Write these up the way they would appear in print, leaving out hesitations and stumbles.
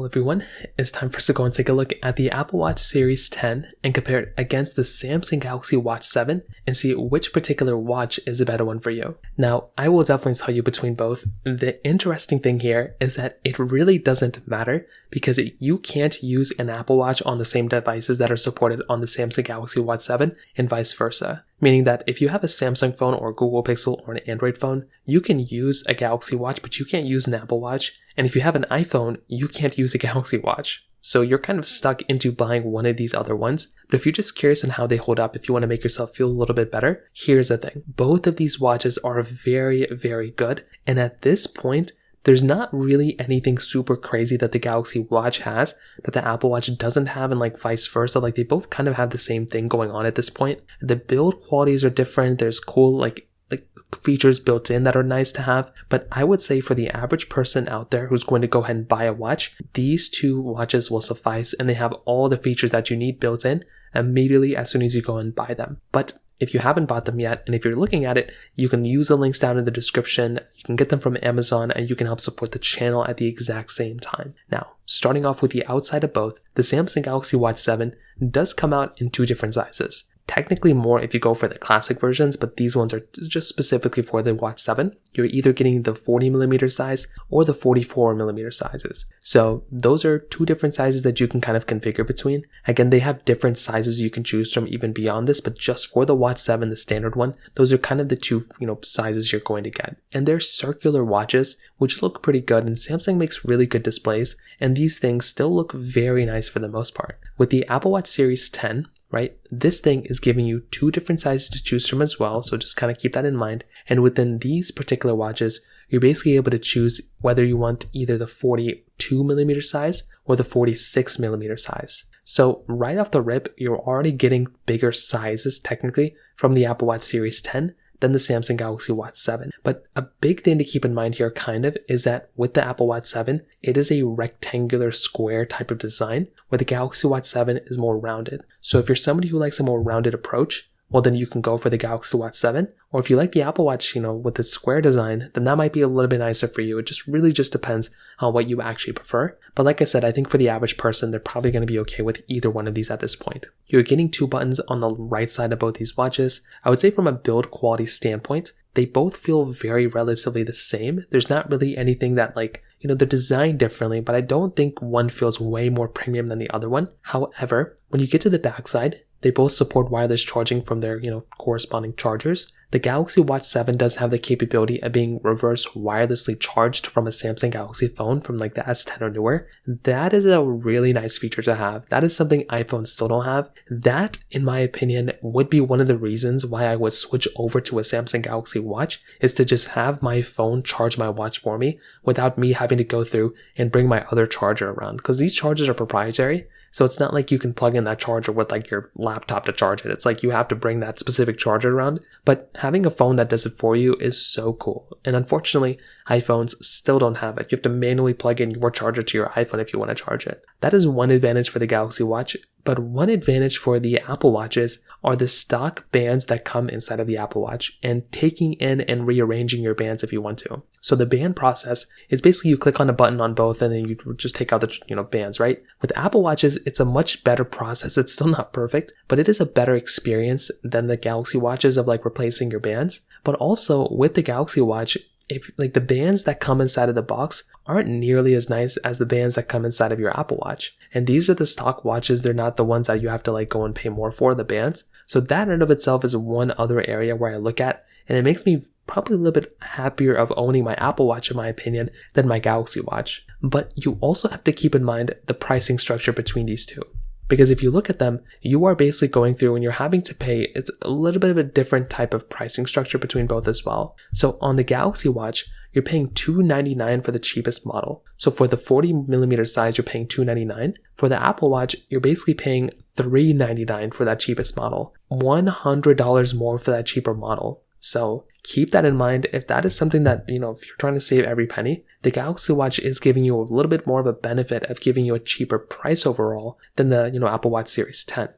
Well, everyone, it's time for us to go and take a look at the Apple Watch Series 10 and compare it against the Samsung Galaxy Watch 7 and see which particular watch is a better one for you. Now, I will definitely tell you between both. The interesting thing here is that it really doesn't matter because you can't use an Apple Watch on the same devices that are supported on the Samsung Galaxy Watch 7 and vice versa. Meaning that if you have a Samsung phone or a Google Pixel or an Android phone, you can use a Galaxy Watch, but you can't use an Apple Watch. And if you have an iPhone, you can't use a Galaxy Watch. So you're kind of stuck into buying one of these other ones. But if you're just curious on how they hold up, if you want to make yourself feel a little bit better, here's the thing. Both of these watches are very, very good. And at this point, there's not really anything super crazy that the Galaxy Watch has that the Apple Watch doesn't have, and like vice versa. Like they both kind of have the same thing going on at this point. The build qualities are different. There's cool like features built in that are nice to have. But I would say for the average person out there who's going to go ahead and buy a watch, these two watches will suffice and they have all the features that you need built in immediately as soon as you go and buy them. But if you haven't bought them yet, and if you're looking at it, you can use the links down in the description. You can get them from Amazon and you can help support the channel at the exact same time. Now, starting off with the outside of both, the Samsung Galaxy Watch 7 does come out in two different sizes. Technically more if you go for the classic versions, but these ones are just specifically for the Watch 7. You're either getting the 40mm size or the 44mm sizes. So those are two different sizes that you can kind of configure between. Again, they have different sizes you can choose from even beyond this, but just for the Watch 7, the standard one, those are kind of the two, sizes you're going to get. And they're circular watches, which look pretty good, and Samsung makes really good displays, and these things still look very nice for the most part. With the Apple Watch Series 10, right? This thing is giving you two different sizes to choose from as well, so just kind of keep that in mind. And within these particular watches, you're basically able to choose whether you want either the 42mm size or the 46mm size. So right off the rip, you're already getting bigger sizes technically from the Apple Watch Series 10 than the Samsung Galaxy Watch 7. But a big thing to keep in mind here is that with the Apple Watch 7, it is a rectangular square type of design, where the Galaxy Watch 7 is more rounded. So if you're somebody who likes a more rounded approach, well then you can go for the Galaxy Watch 7. Or if you like the Apple Watch, with its square design, then that might be a little bit nicer for you. It just really depends on what you actually prefer. But like I said, I think for the average person, they're probably going to be okay with either one of these at this point. You're getting two buttons on the right side of both these watches. I would say from a build quality standpoint, they both feel very relatively the same. There's not really anything that they're designed differently, but I don't think one feels way more premium than the other one. However, when you get to the backside, they both support wireless charging from their, corresponding chargers. The Galaxy Watch 7 does have the capability of being reverse wirelessly charged from a Samsung Galaxy phone from the S10 or newer. That is a really nice feature to have. That is something iPhones still don't have. That, in my opinion, would be one of the reasons why I would switch over to a Samsung Galaxy Watch, is to just have my phone charge my watch for me without me having to go through and bring my other charger around. Because these chargers are proprietary. So it's not like you can plug in that charger with your laptop to charge it. It's like you have to bring that specific charger around. But having a phone that does it for you is so cool. And unfortunately, iPhones still don't have it. You have to manually plug in your charger to your iPhone if you want to charge it. That is one advantage for the Galaxy Watch. But one advantage for the Apple Watches are the stock bands that come inside of the Apple Watch and taking in and rearranging your bands if you want to. So the band process is basically you click on a button on both and then you just take out the bands, right? With Apple Watches, it's a much better process. It's still not perfect, but it is a better experience than the Galaxy Watches of replacing your bands. But also with the Galaxy Watch, if the bands that come inside of the box aren't nearly as nice as the bands that come inside of your Apple Watch. And these are the stock watches. They're not the ones that you have to go and pay more for, the bands. So that in and of itself is one other area where I look at, and it makes me probably a little bit happier of owning my Apple Watch, in my opinion, than my Galaxy Watch. But you also have to keep in mind the pricing structure between these two. Because if you look at them, you are basically going through and you're having to pay, it's a little bit of a different type of pricing structure between both as well. So on the Galaxy Watch, you're paying $299 for the cheapest model. So for the 40mm size, you're paying $299. For the Apple Watch, you're basically paying $399 for that cheapest model. $100 more for that cheaper model. So keep that in mind. If that is something that, if you're trying to save every penny, the Galaxy Watch is giving you a little bit more of a benefit of giving you a cheaper price overall than the, Apple Watch Series 10.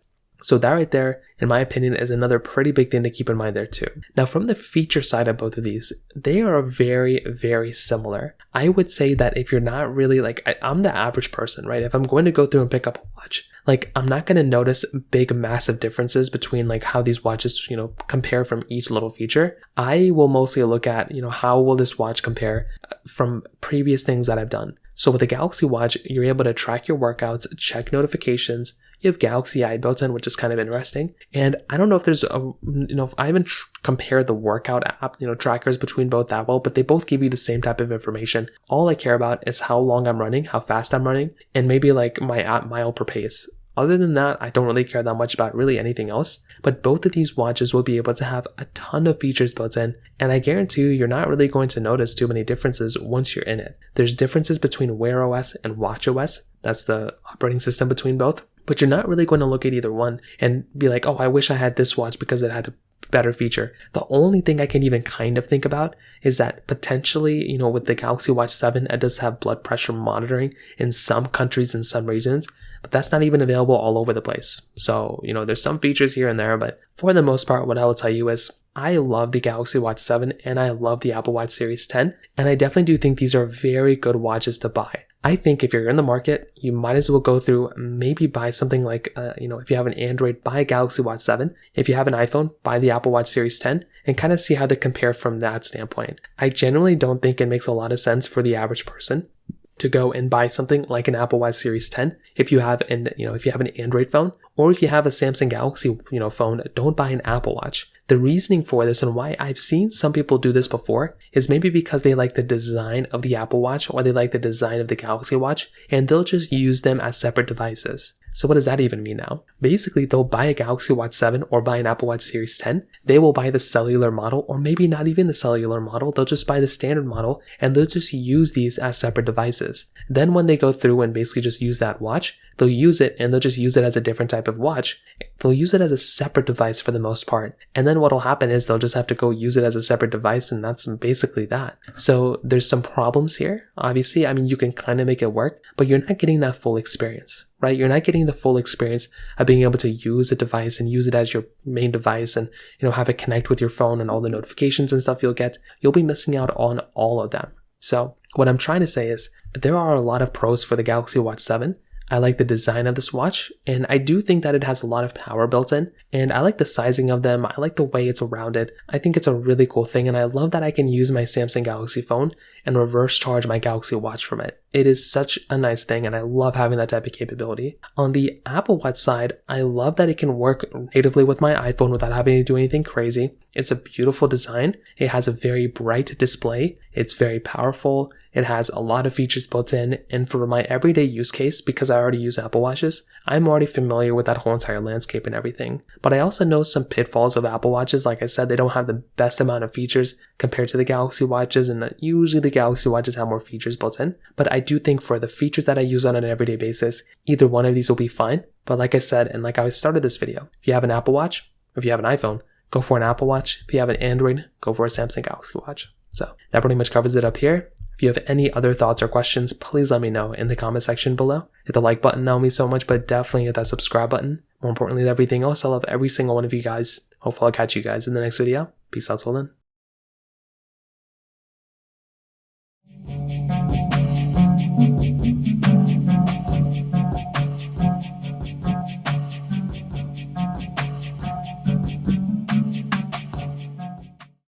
So that right there, in my opinion, is another pretty big thing to keep in mind there too. Now, from the feature side of both of these, they are very, very similar. I would say that if you're not really I'm the average person, right? If I'm going to go through and pick up a watch, I'm not going to notice big, massive differences between how these watches, compare from each little feature. I will mostly look at, how will this watch compare from previous things that I've done. So with the Galaxy Watch, you're able to track your workouts, check notifications. You have Galaxy Eye built in, which is kind of interesting. And I don't know if there's if I haven't compared the workout app, trackers between both that well, but they both give you the same type of information. All I care about is how long I'm running, how fast I'm running, and maybe my app mile per pace. Other than that, I don't really care that much about really anything else, but both of these watches will be able to have a ton of features built in, and I guarantee you're not really going to notice too many differences once you're in it. There's differences between Wear OS and Watch OS, that's the operating system between both, but you're not really going to look at either one and be like, oh, I wish I had this watch because it had a better feature. The only thing I can even kind of think about is that potentially, with the Galaxy Watch 7, it does have blood pressure monitoring in some countries and some regions, but that's not even available all over the place. So, there's some features here and there, but for the most part, what I will tell you is I love the Galaxy Watch 7 and I love the Apple Watch Series 10, and I definitely do think these are very good watches to buy. I think if you're in the market, you might as well go through, maybe buy something if you have an Android, buy a Galaxy Watch 7. If you have an iPhone, buy the Apple Watch Series 10 and kind of see how they compare from that standpoint. I generally don't think it makes a lot of sense for the average person to go and buy something like an Apple Watch Series 10 if you have an Android phone, or if you have a Samsung Galaxy phone, don't buy an Apple Watch. The reasoning for this and why I've seen some people do this before is maybe because they like the design of the Apple Watch or they like the design of the Galaxy Watch, and they'll just use them as separate devices. So what does that even mean now? Basically, they'll buy a Galaxy Watch 7 or buy an Apple Watch Series 10. They will buy the cellular model, or maybe not even the cellular model. They'll just buy the standard model and they'll just use these as separate devices. Then when they go through and basically just use that watch, they'll use it and they'll just use it as a different type of watch. They'll use it as a separate device for the most part. And then what'll happen is they'll just have to go use it as a separate device, and that's basically that. So there's some problems here. Obviously, you can kind of make it work, but you're not getting that full experience, right? You're not getting the full experience of being able to use a device and use it as your main device and, have it connect with your phone and all the notifications and stuff you'll get. You'll be missing out on all of them. So what I'm trying to say is there are a lot of pros for the Galaxy Watch 7. I like the design of this watch, and I do think that it has a lot of power built in, and I like the sizing of them. I like the way it's rounded. I think it's a really cool thing, and I love that I can use my Samsung Galaxy phone and reverse charge my Galaxy Watch from it. It is such a nice thing, and I love having that type of capability. On the Apple Watch side, I love that it can work natively with my iPhone without having to do anything crazy. It's a beautiful design. It has a very bright display. It's very powerful. It has a lot of features built in, and for my everyday use case, because I already use Apple Watches, I'm already familiar with that whole entire landscape and everything. But I also know some pitfalls of Apple Watches. Like I said, they don't have the best amount of features compared to the Galaxy Watches, and usually the Galaxy Watches have more features built in. But I do think for the features that I use on an everyday basis, either one of these will be fine. But like I said, and like I started this video, if you have an Apple Watch, if you have an iPhone, go for an Apple Watch. If you have an Android, go for a Samsung Galaxy Watch. So that pretty much covers it up here. If you have any other thoughts or questions, please let me know in the comment section below. Hit the like button, that will mean so much, but definitely hit that subscribe button. More importantly than everything else, I love every single one of you guys. Hopefully I'll catch you guys in the next video. Peace out till then.